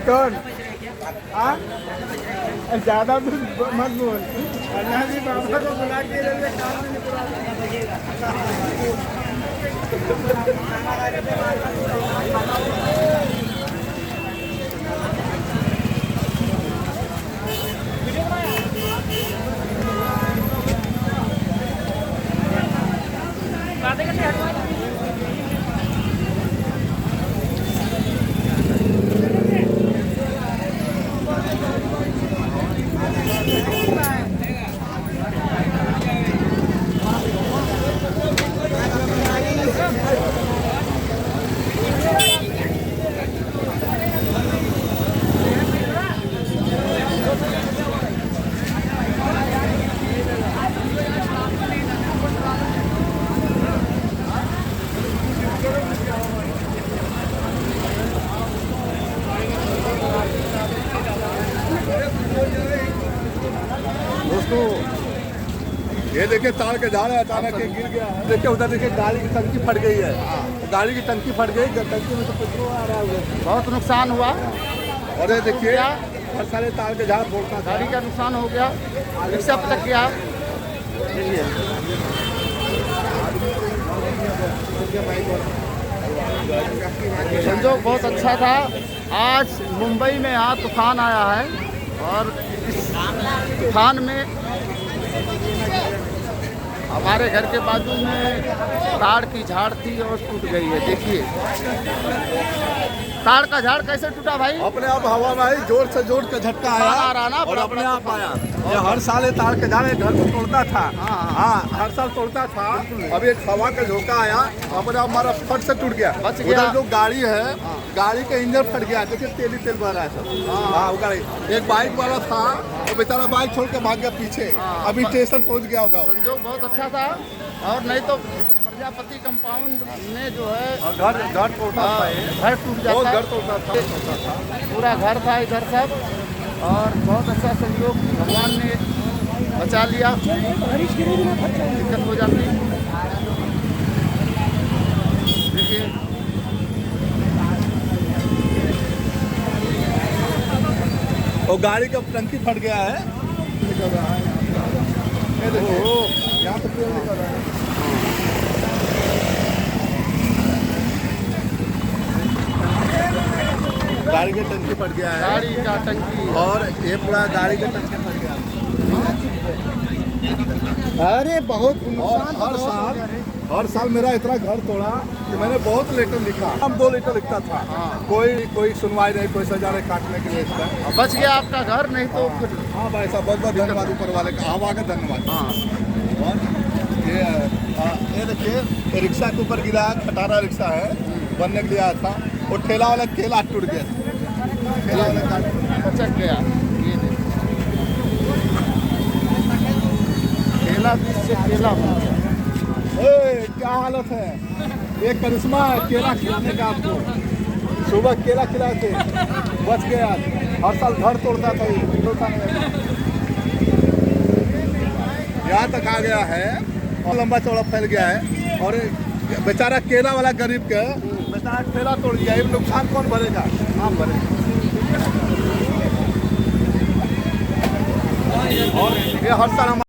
कौन? हाँ, ज्यादा तो मत बोल। अन्ना जी बाबा को बुला के ले काम नहीं पूरा। दोस्तों ये देखिए तार के झाड़ है, अचानक ये गिर गया है। देखिए उधर देखिए गाड़ी की टंकी फट गई है। गाड़ी की टंकी फट गई, टंकी में से पेट्रोल आ रहा है उधर। बहुत नुकसान हुआ। और ये देखिए हर सारे तार के झाड़ फोड़ता था। गाड़ी का नुकसान हो गया, रिक्शा पटक गया। संजोग बहुत अच्छा था। आज मुंबई में यहाँ तूफान आया है और इस तूफान में हमारे घर के बाजू में ताड़ की झाड़ थी और टूट गई है। देखिए ताड़ का झाड़ कैसे टूटा भाई? अपने आप हवा में आई, जोर से जोर का झटका आया और अपने आप आया। ये हर साल ये तार के झाड़ घर को तोड़ता था। हाँ, हर साल तोड़ता था। अभी एक हवा का झोंका आया, अपने आप हमारा फट से टूट गया। बच गया। उधर जो गाड़ी है, गाड़ी का इंजन फट गया। देखिए तेल ही तेल बह रहा है सब। हाँ, वो गाड़ी एक बाइक वाला था, वो बेचारा बाइक छोड़ के भाग गया पीछे। अभी स्टेशन पहुँच गया होगा। संजोग बहुत अच्छा था। और नहीं तो प्रजापति कंपाउंड में जो है घर तोड़ता था, घर टूट जाता है। घर तोड़ता था। पूरा घर था इधर सब। और बहुत अच्छा संयोग भगवान ने बचा लिया, दिक्कत हो जाती। देखिए और गाड़ी का टंकी फट गया है। यहाँ तो तेल निकल रहा है। गाड़ी की टंकी फट गया है। गाड़ी का टंकी और ये पूरा गाड़ी का टंकी फट गया। अरे बहुत और हर साल मेरा इतना घर तोड़ा कि मैंने बहुत लेटर लिखा। हम 2 लीटर लिखता था। कोई सुनवाई नहीं, कोई सजा नहीं काटने के लिए इसका। बच गया आपका घर, नहीं तो फिर हाँ भाई साहब, बहुत बहुत धन्यवाद ऊपर वाले का, हवा का धन्यवाद। और ये देखिए ये रिक्शा के ऊपर गिरा, खटारा रिक्शा है, बनने के लिए आया था। वो ठेला वाला केला टूट गया। ठेला वाला बचक गया। ये देखिए केला बीच से केला बन गया। क्या हालत है? ये करिश्मा है केला खिलाने का आपको। सुबह केला खिलाए थे, बच गया। हर साल घर तोड़ता था, यहाँ तक आ गया है और लंबा चौड़ा फैल गया है। और बेचारा केला वाला गरीब के बेचारा ठेला तोड़ दिया। ये नुकसान कौन भरेगा? आप भरेगा। और ये हर साल